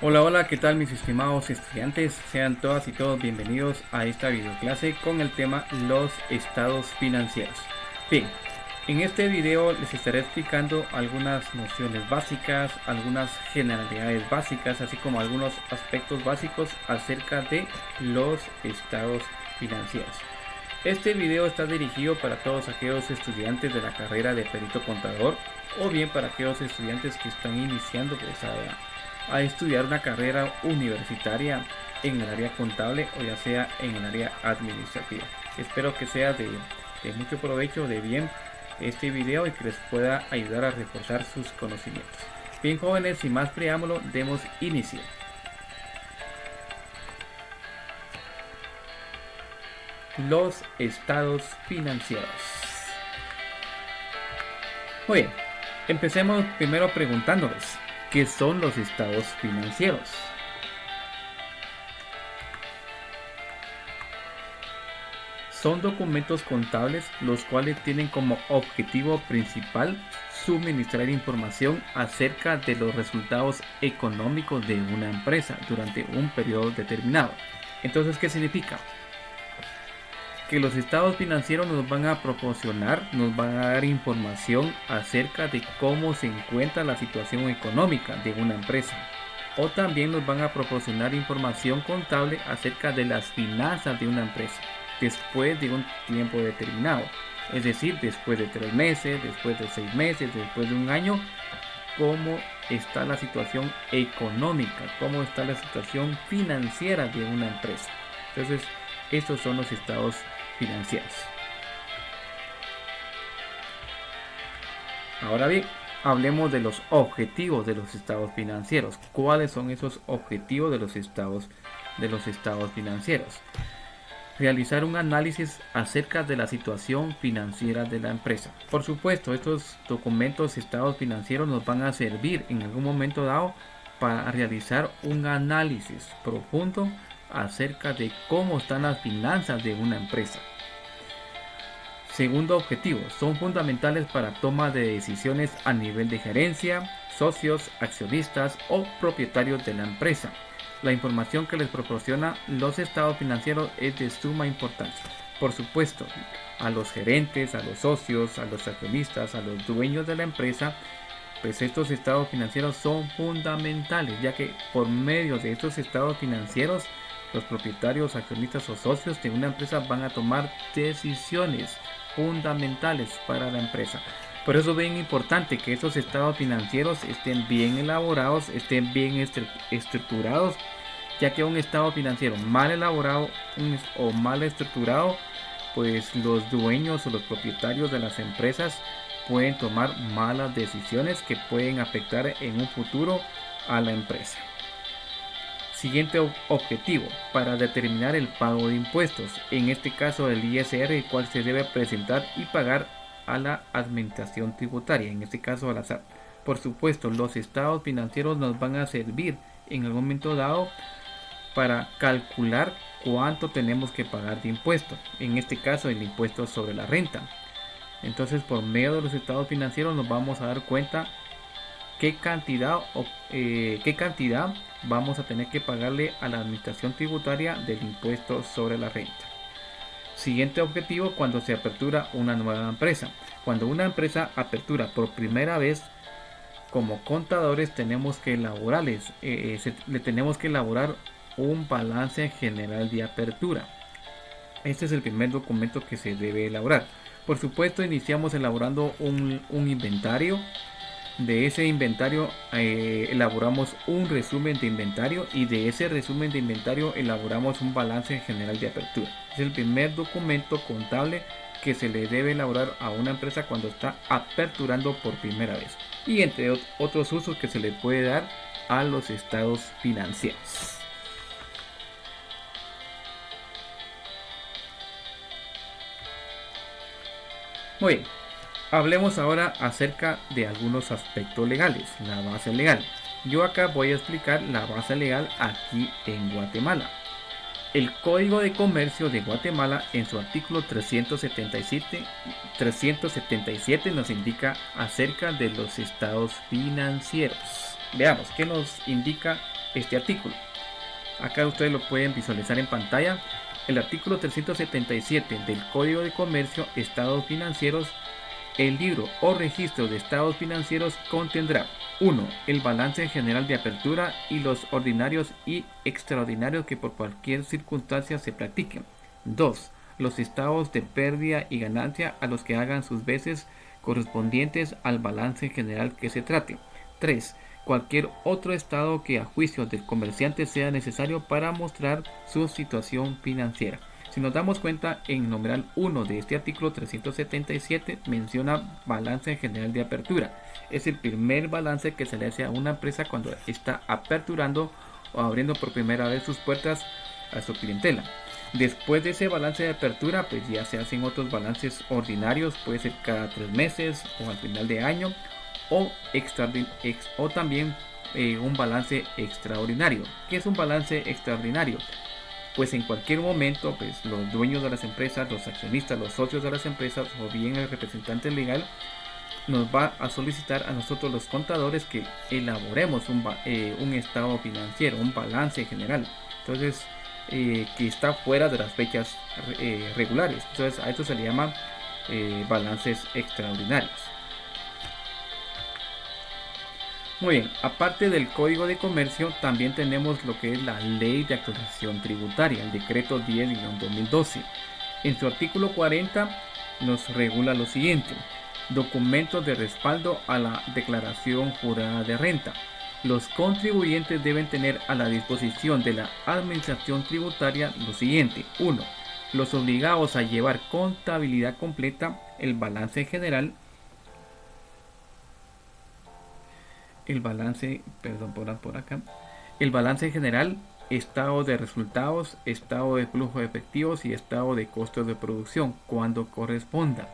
Hola, hola, ¿qué tal mis estimados estudiantes? Sean todas y todos bienvenidos a esta videoclase con el tema los estados financieros. Bien, en este video les estaré explicando algunas nociones básicas, algunas generalidades básicas, así como algunos aspectos básicos acerca de los estados financieros. Este video está dirigido para todos aquellos estudiantes de la carrera de perito contador o bien para aquellos estudiantes que están iniciando a estudiar una carrera universitaria en el área contable o ya sea en el área administrativa. Espero que sea de mucho provecho, de bien este video y que les pueda ayudar a reforzar sus conocimientos. Bien jóvenes, sin más preámbulo, demos inicio. Los estados financieros. Muy bien, empecemos primero preguntándoles, ¿qué son los estados financieros? Son documentos contables los cuales tienen como objetivo principal suministrar información acerca de los resultados económicos de una empresa durante un periodo determinado. Entonces, ¿qué significa? Que los estados financieros nos van a proporcionar, nos van a dar información acerca de cómo se encuentra la situación económica de una empresa. O también nos van a proporcionar información contable acerca de las finanzas de una empresa después de un tiempo determinado. Es decir, después de 3 meses, después de 6 meses, después de un año, cómo está la situación económica, cómo está la situación financiera de una empresa. Entonces, estos son los estados financieros. Ahora bien, hablemos de los objetivos de los estados financieros. ¿Cuáles son esos objetivos de los estados financieros? Realizar un análisis acerca de la situación financiera de la empresa. Por supuesto, estos documentos, estados financieros, nos van a servir en algún momento dado para realizar un análisis profundo acerca de cómo están las finanzas de una empresa. Segundo objetivo, son fundamentales para toma de decisiones a nivel de gerencia, socios, accionistas o propietarios de la empresa. La información que les proporciona los estados financieros es de suma importancia. Por supuesto, a los gerentes, a los socios, a los accionistas, a los dueños de la empresa, pues estos estados financieros son fundamentales, ya que por medio de estos estados financieros, los propietarios, accionistas o socios de una empresa van a tomar decisiones fundamentales para la empresa. Por eso es bien importante que estos estados financieros estén bien elaborados, estén bien estructurados, ya que un estado financiero mal elaborado o mal estructurado, pues los dueños o los propietarios de las empresas pueden tomar malas decisiones que pueden afectar en un futuro a la empresa. Siguiente objetivo, para determinar el pago de impuestos, en este caso el ISR, el cual se debe presentar y pagar a la administración tributaria, en este caso a la SAT. Por supuesto, los estados financieros nos van a servir en algún momento dado para calcular cuánto tenemos que pagar de impuestos, en este caso el impuesto sobre la renta. Entonces, por medio de los estados financieros nos vamos a dar cuenta qué cantidad vamos a tener que pagarle a la administración tributaria del impuesto sobre la renta. Siguiente objetivo, cuando se apertura una nueva empresa. Cuando una empresa apertura por primera vez, como contadores tenemos que le tenemos que elaborar un balance general de apertura. Este es el primer documento que se debe elaborar. Por supuesto, iniciamos elaborando un inventario. De ese inventario elaboramos un resumen de inventario y de ese resumen de inventario elaboramos un balance general de apertura. Es el primer documento contable que se le debe elaborar a una empresa cuando está aperturando por primera vez. Y entre otros usos que se le puede dar a los estados financieros. Muy bien, hablemos ahora acerca de algunos aspectos legales, la base legal. Yo acá voy a explicar la base legal aquí en Guatemala. El Código de Comercio de Guatemala en su artículo 377 nos indica acerca de los estados financieros. Veamos, ¿qué nos indica este artículo. Acá ustedes lo pueden visualizar en pantalla. El artículo 377 del Código de Comercio, Estados Financieros. El libro o registro de estados financieros contendrá 1. El balance general de apertura y los ordinarios y extraordinarios que por cualquier circunstancia se practiquen. 2. Los estados de pérdida y ganancia a los que hagan sus veces correspondientes al balance general que se trate. 3. Cualquier otro estado que a juicio del comerciante sea necesario para mostrar su situación financiera. Si nos damos cuenta, en numeral 1 de este artículo 377 menciona balance general de apertura. Es el primer balance que se le hace a una empresa cuando está aperturando o abriendo por primera vez sus puertas a su clientela. Después de ese balance de apertura, pues ya se hacen otros balances ordinarios, puede ser cada 3 meses o al final de año, o también un balance extraordinario. ¿Qué es un balance extraordinario? Pues en cualquier momento, pues los dueños de las empresas, los accionistas, los socios de las empresas o bien el representante legal nos va a solicitar a nosotros los contadores que elaboremos un estado financiero, un balance general. Entonces, que está fuera de las fechas regulares. Entonces, a esto se le llama balances extraordinarios. Muy bien, aparte del Código de Comercio, también tenemos lo que es la Ley de Actualización Tributaria, el Decreto 10-2012. En su artículo 40 nos regula lo siguiente: documentos de respaldo a la declaración jurada de renta. Los contribuyentes deben tener a la disposición de la Administración Tributaria lo siguiente: 1. Los obligados a llevar contabilidad completa, el balance general, el balance general, estado de resultados, estado de flujo de efectivos y estado de costos de producción cuando corresponda.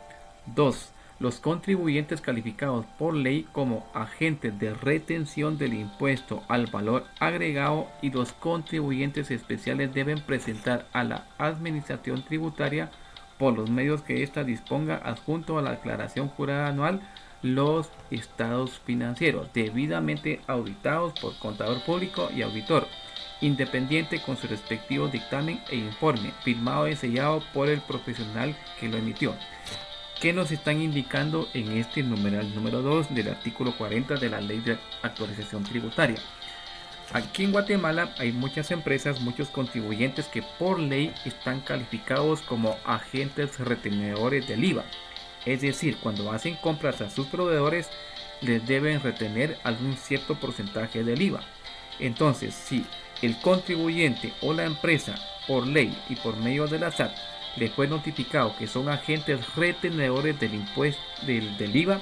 2. Los contribuyentes calificados por ley como agentes de retención del impuesto al valor agregado y los contribuyentes especiales deben presentar a la Administración Tributaria por los medios que ésta disponga adjunto a la declaración jurada anual los estados financieros debidamente auditados por contador público y auditor independiente con su respectivo dictamen e informe firmado y sellado por el profesional que lo emitió. ¿Qué nos están indicando en este numeral número 2 del artículo 40 de la Ley de Actualización Tributaria? Aquí en Guatemala hay muchas empresas, muchos contribuyentes que por ley están calificados como agentes retenedores del IVA. Es decir, cuando hacen compras a sus proveedores, les deben retener algún cierto porcentaje del IVA. Entonces, si el contribuyente o la empresa, por ley y por medio de la SAT, les fue notificado que son agentes retenedores del impuesto del IVA,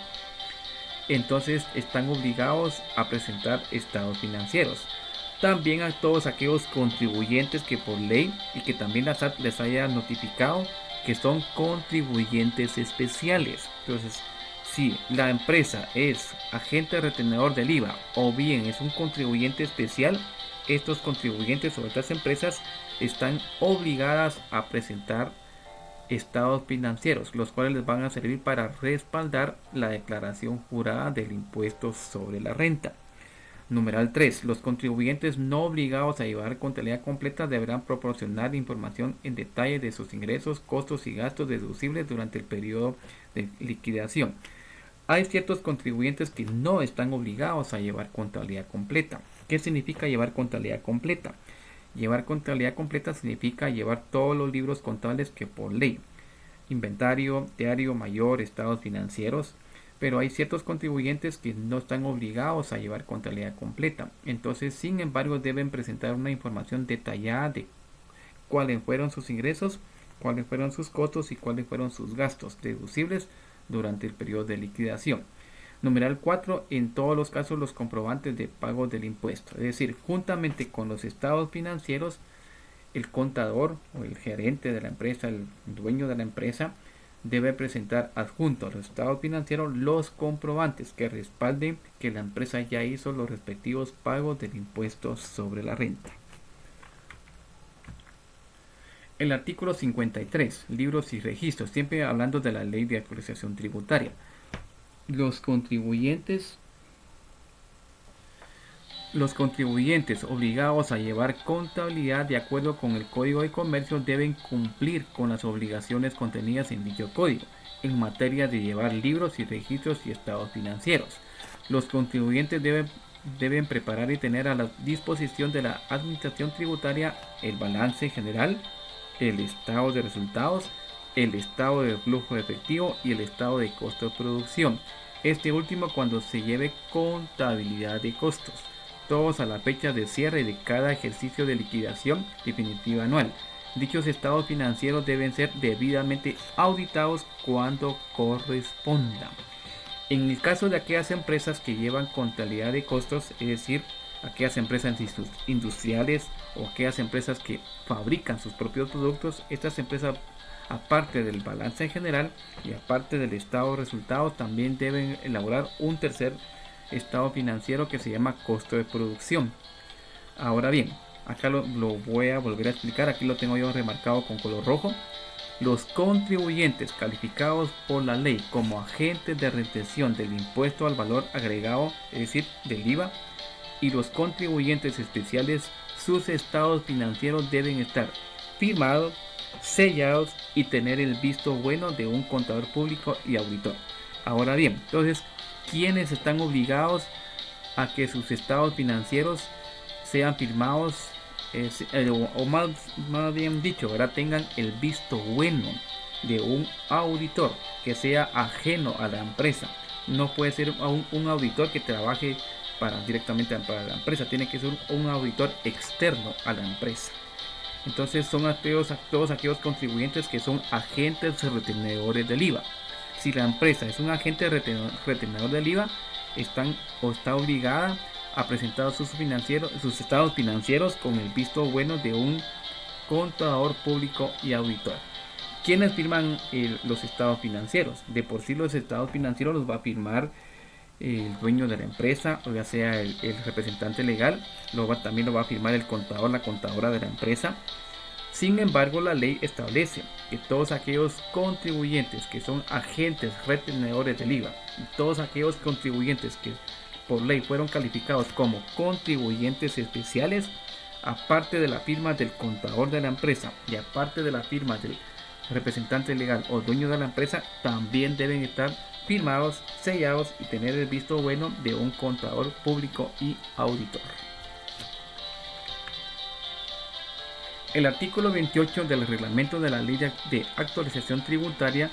entonces están obligados a presentar estados financieros. También a todos aquellos contribuyentes que por ley y que también la SAT les haya notificado que son contribuyentes especiales. Entonces, si la empresa es agente retenedor del IVA o bien es un contribuyente especial, estos contribuyentes o estas empresas están obligadas a presentar estados financieros, los cuales les van a servir para respaldar la declaración jurada del impuesto sobre la renta. Numeral 3. Los contribuyentes no obligados a llevar contabilidad completa deberán proporcionar información en detalle de sus ingresos, costos y gastos deducibles durante el periodo de liquidación. Hay ciertos contribuyentes que no están obligados a llevar contabilidad completa. ¿Qué significa llevar contabilidad completa? Llevar contabilidad completa significa llevar todos los libros contables que por ley: inventario, diario mayor, estados financieros. Pero hay ciertos contribuyentes que no están obligados a llevar contabilidad completa. Entonces, sin embargo, deben presentar una información detallada de cuáles fueron sus ingresos, cuáles fueron sus costos y cuáles fueron sus gastos deducibles durante el periodo de liquidación. Numeral 4. En todos los casos, los comprobantes de pago del impuesto. Es decir, juntamente con los estados financieros, el contador o el gerente de la empresa, el dueño de la empresa, debe presentar adjunto a los estados financieros los comprobantes que respalden que la empresa ya hizo los respectivos pagos del impuesto sobre la renta. El artículo 53, libros y registros, siempre hablando de la Ley de Actualización Tributaria. Los contribuyentes Los contribuyentes obligados a llevar contabilidad de acuerdo con el Código de Comercio deben cumplir con las obligaciones contenidas en dicho código en materia de llevar libros y registros y estados financieros. Los contribuyentes deben preparar y tener a la disposición de la Administración Tributaria el balance general, el estado de resultados, el estado de flujo efectivo y el estado de costo de producción. Este último cuando se lleve contabilidad de costos, todos a la fecha de cierre de cada ejercicio de liquidación definitiva anual. Dichos estados financieros deben ser debidamente auditados cuando corresponda. En el caso de aquellas empresas que llevan contabilidad de costos, es decir, aquellas empresas industriales o aquellas empresas que fabrican sus propios productos, estas empresas, aparte del balance general y aparte del estado de resultados, también deben elaborar un tercer estado financiero que se llama costo de producción. Ahora bien, acá lo voy a volver a explicar, aquí lo tengo yo remarcado con color rojo. Los contribuyentes calificados por la ley como agentes de retención del impuesto al valor agregado, es decir, del IVA, y los contribuyentes especiales, sus estados financieros deben estar firmados, sellados y tener el visto bueno de un contador público y auditor. Ahora bien, entonces, ¿quiénes están obligados a que sus estados financieros sean firmados o más bien dicho, ¿verdad?, tengan el visto bueno de un auditor que sea ajeno a la empresa? No puede ser un auditor que trabaje directamente para la empresa, tiene que ser un auditor externo a la empresa. Entonces son todos aquellos contribuyentes que son agentes retenedores del IVA. Si la empresa es un agente retenedor del IVA, está obligada a presentar sus estados financieros con el visto bueno de un contador público y auditor. ¿Quiénes firman los estados financieros? De por sí los estados financieros los va a firmar el dueño de la empresa, o ya sea el representante legal, también lo va a firmar el contador, la contadora de la empresa. Sin embargo, la ley establece que todos aquellos contribuyentes que son agentes retenedores del IVA y todos aquellos contribuyentes que por ley fueron calificados como contribuyentes especiales, aparte de la firma del contador de la empresa y aparte de la firma del representante legal o dueño de la empresa, también deben estar firmados, sellados y tener el visto bueno de un contador público y auditor. El artículo 28 del reglamento de la Ley de Actualización Tributaria,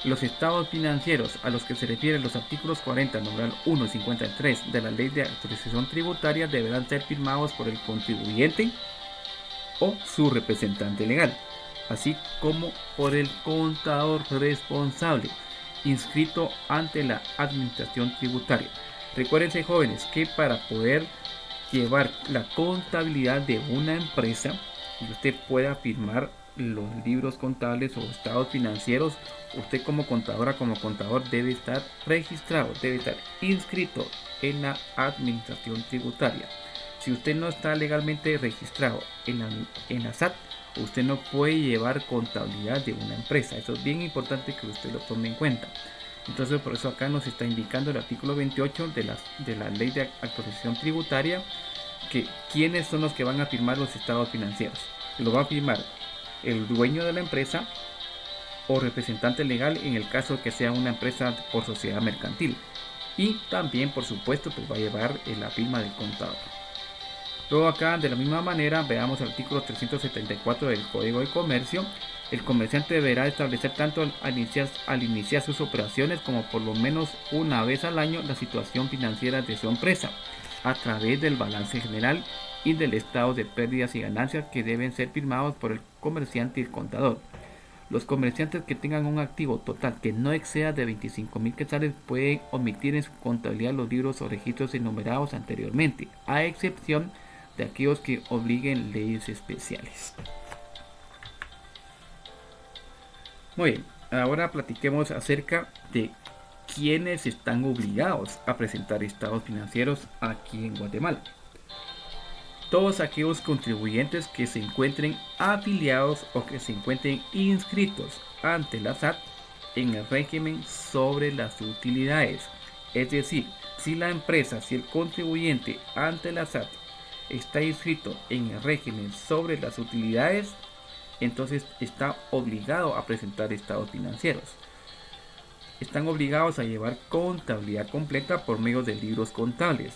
los estados financieros a los que se refieren los artículos 40, numeral 1 y 53 de la Ley de Actualización Tributaria deberán ser firmados por el contribuyente o su representante legal, así como por el contador responsable inscrito ante la Administración Tributaria. Recuérdense, jóvenes, que para poder llevar la contabilidad de una empresa y usted pueda firmar los libros contables o estados financieros, usted como contadora, como contador, debe estar registrado, debe estar inscrito en la Administración Tributaria. Si usted no está legalmente registrado en la SAT, usted no puede llevar contabilidad de una empresa. Eso es bien importante que usted lo tome en cuenta. Entonces, por eso acá nos está indicando el artículo 28 de la Ley de Actualización Tributaria, que quiénes son los que van a firmar los estados financieros. Lo va a firmar el dueño de la empresa o representante legal en el caso que sea una empresa por sociedad mercantil, y también, por supuesto, pues va a llevar la firma del contador. Luego acá, de la misma manera, veamos el artículo 374 del Código de Comercio. El comerciante deberá establecer tanto al iniciar sus operaciones como por lo menos una vez al año la situación financiera de su empresa a través del balance general y del estado de pérdidas y ganancias, que deben ser firmados por el comerciante y el contador. Los comerciantes que tengan un activo total que no exceda de 25,000 quetzales pueden omitir en su contabilidad los libros o registros enumerados anteriormente, a excepción de aquellos que obliguen leyes especiales. Muy bien, ahora platiquemos acerca de quiénes están obligados a presentar estados financieros aquí en Guatemala. Todos aquellos contribuyentes que se encuentren afiliados o que se encuentren inscritos ante la SAT en el régimen sobre las utilidades, es decir, si el contribuyente ante la SAT está inscrito en el régimen sobre las utilidades, entonces está obligado a presentar estados financieros. Están obligados a llevar contabilidad completa por medio de libros contables,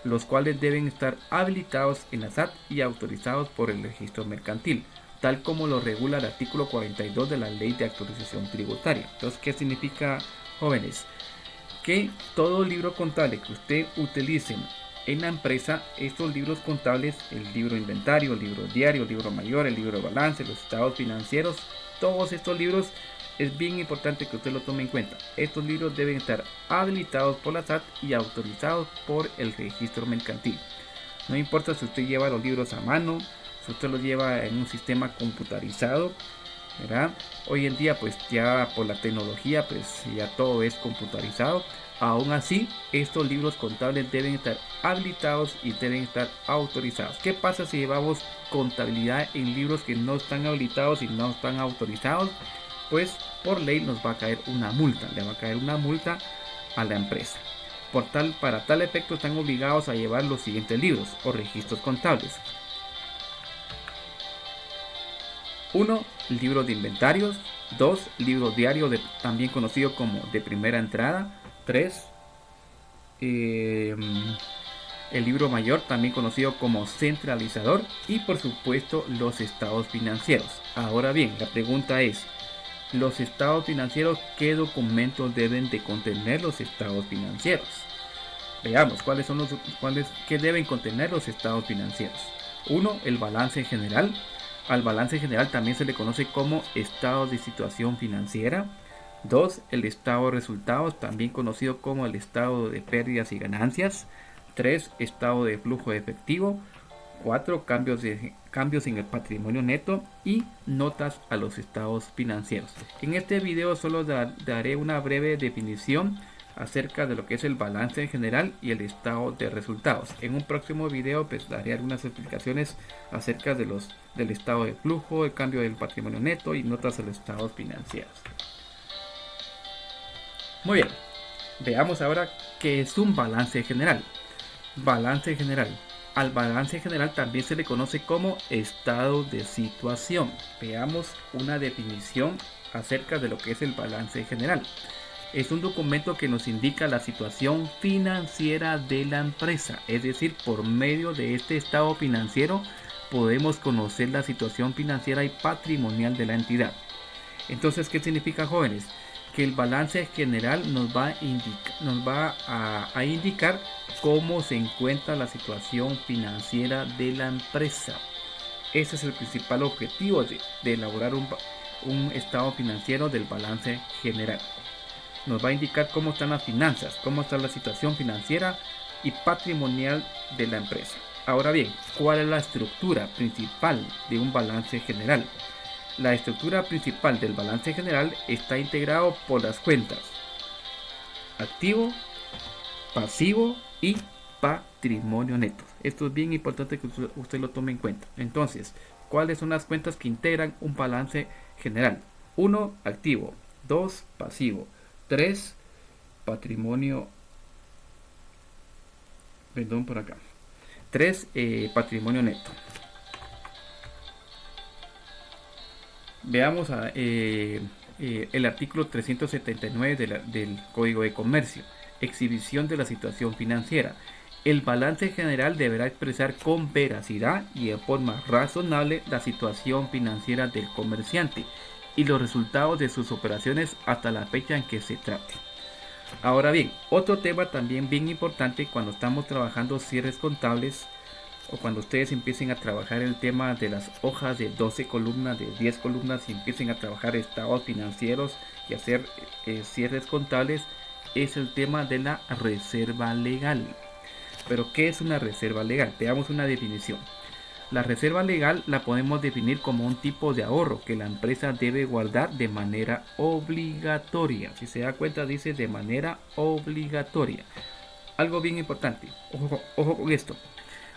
los cuales deben estar habilitados en la SAT y autorizados por el registro mercantil, tal como lo regula el artículo 42 de la Ley de Actualización Tributaria. Entonces, ¿qué significa, jóvenes? Que todo libro contable que usted utilice en la empresa, estos libros contables, el libro inventario, el libro diario, el libro mayor, el libro de balance, los estados financieros, todos estos libros es bien importante que usted lo tome en cuenta. Estos libros deben estar habilitados por la SAT y autorizados por el registro mercantil. No importa si usted lleva los libros a mano, si usted los lleva en un sistema computarizado, ¿verdad? Hoy en día pues ya por la tecnología pues ya todo es computarizado. Aún así, estos libros contables deben estar habilitados y deben estar autorizados. ¿Qué pasa si llevamos contabilidad en libros que no están habilitados y no están autorizados? Pues por ley nos va a caer una multa, le va a caer una multa a la empresa. Para tal efecto están obligados a llevar los siguientes libros o registros contables. 1. Libro de inventarios. 2. Libro diario, también conocido como de primera entrada. 3. El libro mayor, también conocido como centralizador. Y por supuesto los estados financieros. Ahora bien, la pregunta es, los estados financieros, ¿qué documentos deben de contener los estados financieros? Veamos qué deben contener los estados financieros. 1. El balance general. Al balance general también se le conoce como estado de situación financiera. 2. El estado de resultados, también conocido como el estado de pérdidas y ganancias. 3. Estado de flujo de efectivo. 4. Cambios en el patrimonio neto y notas a los estados financieros. En este video solo daré una breve definición acerca de lo que es el balance en general y el estado de resultados. En un próximo video pues daré algunas explicaciones acerca del estado de flujo, el cambio del patrimonio neto y notas a los estados financieros. Muy bien, veamos ahora qué es un balance general. Balance general. Al balance general también se le conoce como estado de situación. Veamos una definición acerca de lo que es el balance general. Es un documento que nos indica la situación financiera de la empresa, es decir, por medio de este estado financiero podemos conocer la situación financiera y patrimonial de la entidad. Entonces, ¿qué significa, jóvenes? Que el balance general nos va a indicar cómo se encuentra la situación financiera de la empresa. Ese es el principal objetivo de elaborar un estado financiero del balance general. Nos va a indicar cómo están las finanzas, cómo está la situación financiera y patrimonial de la empresa. Ahora bien, ¿cuál es la estructura principal de un balance general? La estructura principal del balance general está integrado por las cuentas activo, pasivo y patrimonio neto. Esto es bien importante que usted lo tome en cuenta. Entonces, ¿cuáles son las cuentas que integran un balance general? 1. Activo. 2. Pasivo. 3. Patrimonio. Perdón por acá. 3. Patrimonio neto. Veamos el artículo 379 del Código de Comercio. Exhibición de la situación financiera. El balance general deberá expresar con veracidad y de forma razonable la situación financiera del comerciante y los resultados de sus operaciones hasta la fecha en que se trate. Ahora bien, otro tema también bien importante cuando estamos trabajando cierres contables o cuando ustedes empiecen a trabajar el tema de las hojas de 12 columnas, de 10 columnas y empiecen a trabajar estados financieros y hacer cierres contables, es el tema de la reserva legal. Pero ¿qué es una reserva legal? Veamos una definición. La reserva legal la podemos definir como un tipo de ahorro que la empresa debe guardar de manera obligatoria. Si se da cuenta dice de manera obligatoria. Algo bien importante, ojo con esto.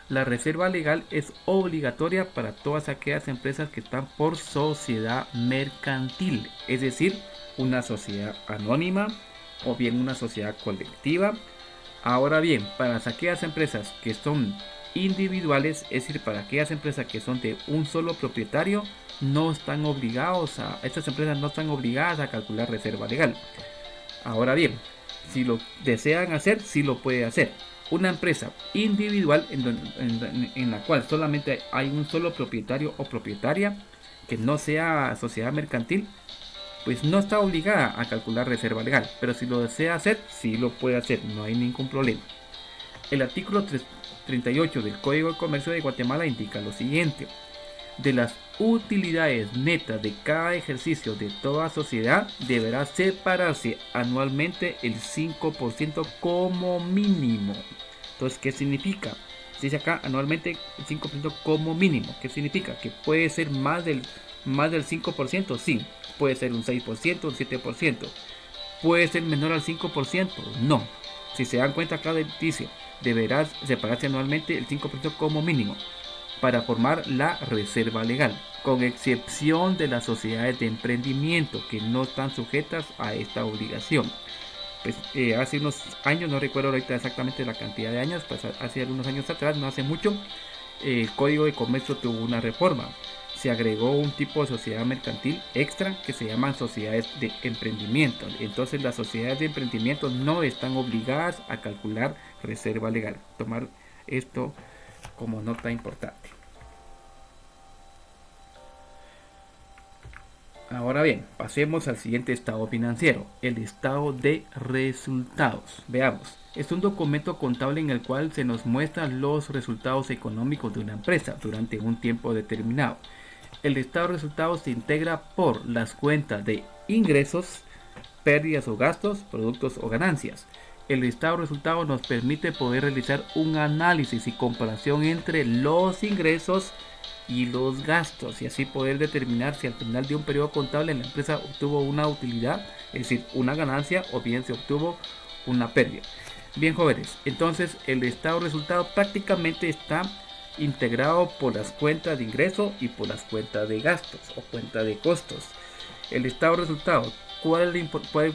La reserva legal es obligatoria para todas aquellas empresas que están por sociedad mercantil, es decir, una sociedad anónima o bien una sociedad colectiva, Ahora bien, para aquellas empresas que son individuales, es decir, para aquellas empresas que son de un solo propietario, estas empresas no están obligadas a calcular reserva legal. Ahora bien, si lo desean hacer, sí lo puede hacer. Una empresa individual en la cual solamente hay un solo propietario o propietaria, que no sea sociedad mercantil, pues no está obligada a calcular reserva legal. Pero si lo desea hacer, sí lo puede hacer, no hay ningún problema. El artículo 38 del Código de Comercio de Guatemala indica lo siguiente: de las utilidades netas de cada ejercicio de toda sociedad deberá separarse anualmente el 5% como mínimo. Entonces, ¿qué significa? Se dice acá anualmente el 5% como mínimo. ¿Qué significa? Que puede ser más del 5%, sí. Puede ser un 6%, un 7%. ¿Puede ser menor al 5%? No. Si se dan cuenta acá dice, deberá separarse anualmente el 5% como mínimo para formar la reserva legal, con excepción de las sociedades de emprendimiento que no están sujetas a esta obligación. Pues, hace unos años, no recuerdo ahorita exactamente la cantidad de años, pues hace algunos años atrás, no hace mucho, el Código de Comercio tuvo una reforma. Se agregó un tipo de sociedad mercantil extra que se llaman sociedades de emprendimiento. Entonces las sociedades de emprendimiento no están obligadas a calcular reserva legal. Tomar esto como nota importante. Ahora bien, pasemos al siguiente estado financiero, el estado de resultados. Veamos, es un documento contable en el cual se nos muestran los resultados económicos de una empresa durante un tiempo determinado. El estado de resultados se integra por las cuentas de ingresos, pérdidas o gastos, productos o ganancias. El estado de resultados nos permite poder realizar un análisis y comparación entre los ingresos y los gastos y así poder determinar si al final de un periodo contable la empresa obtuvo una utilidad, es decir, una ganancia, o bien se obtuvo una pérdida. Bien, jóvenes, entonces el estado de resultados prácticamente está integrado por las cuentas de ingreso y por las cuentas de gastos o cuentas de costos. El estado de resultados, ¿cuál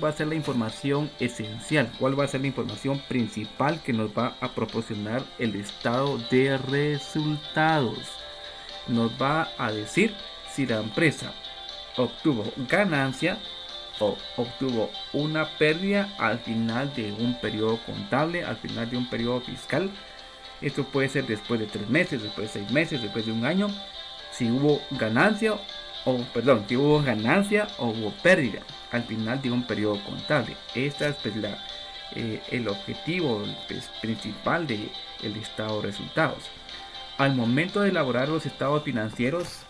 va a ser la información esencial? ¿Cuál va a ser la información principal que nos va a proporcionar el estado de resultados? Nos va a decir si la empresa obtuvo ganancia o obtuvo una pérdida al final de un periodo contable, al final de un periodo fiscal. Esto puede ser después de 3 meses, después de 6 meses, después de un año. Si hubo ganancia si hubo ganancia o hubo pérdida al final de un periodo contable. Esta es pues, el objetivo principal del estado de resultados. Al momento de elaborar los estados financieros,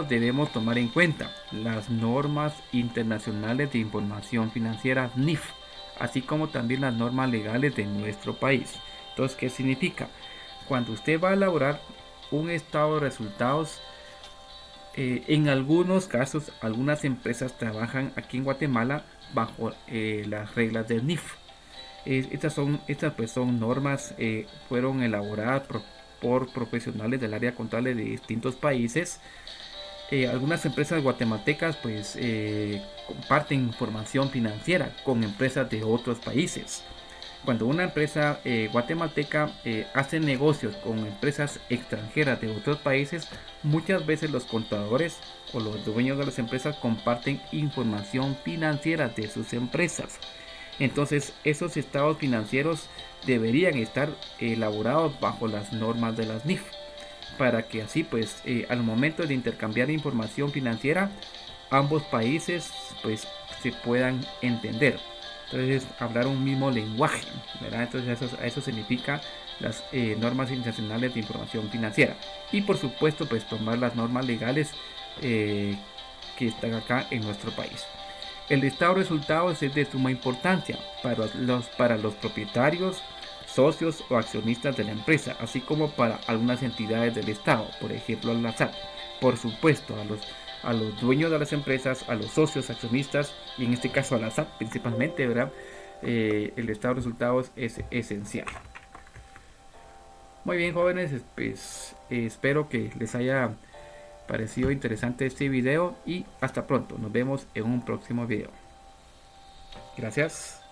debemos tomar en cuenta las normas internacionales de información financiera NIF, así como también las normas legales de nuestro país. Entonces, ¿qué significa? Cuando usted va a elaborar un estado de resultados, en algunos casos, algunas empresas trabajan aquí en Guatemala bajo las reglas del NIF. Estas son normas, fueron elaboradas por profesionales del área contable de distintos países. Algunas empresas guatemaltecas pues comparten información financiera con empresas de otros países. Cuando una empresa guatemalteca hace negocios con empresas extranjeras de otros países, muchas veces los contadores o los dueños de las empresas comparten información financiera de sus empresas. Entonces esos estados financieros deberían estar elaborados bajo las normas de las NIF, para que así pues al momento de intercambiar información financiera ambos países pues se puedan entender. Entonces hablar un mismo lenguaje, ¿verdad? Entonces eso significa las normas internacionales de información financiera, y por supuesto pues tomar las normas legales que están acá en nuestro país. El estado de resultados es de suma importancia para los propietarios, socios o accionistas de la empresa, así como para algunas entidades del Estado, por ejemplo la SAT. Por supuesto, a los dueños de las empresas, a los socios, accionistas, y en este caso a la SAT principalmente, ¿verdad? El estado de resultados es esencial. Muy bien, jóvenes, pues espero que les haya pareció interesante este video y hasta pronto. Nos vemos en un próximo video. Gracias.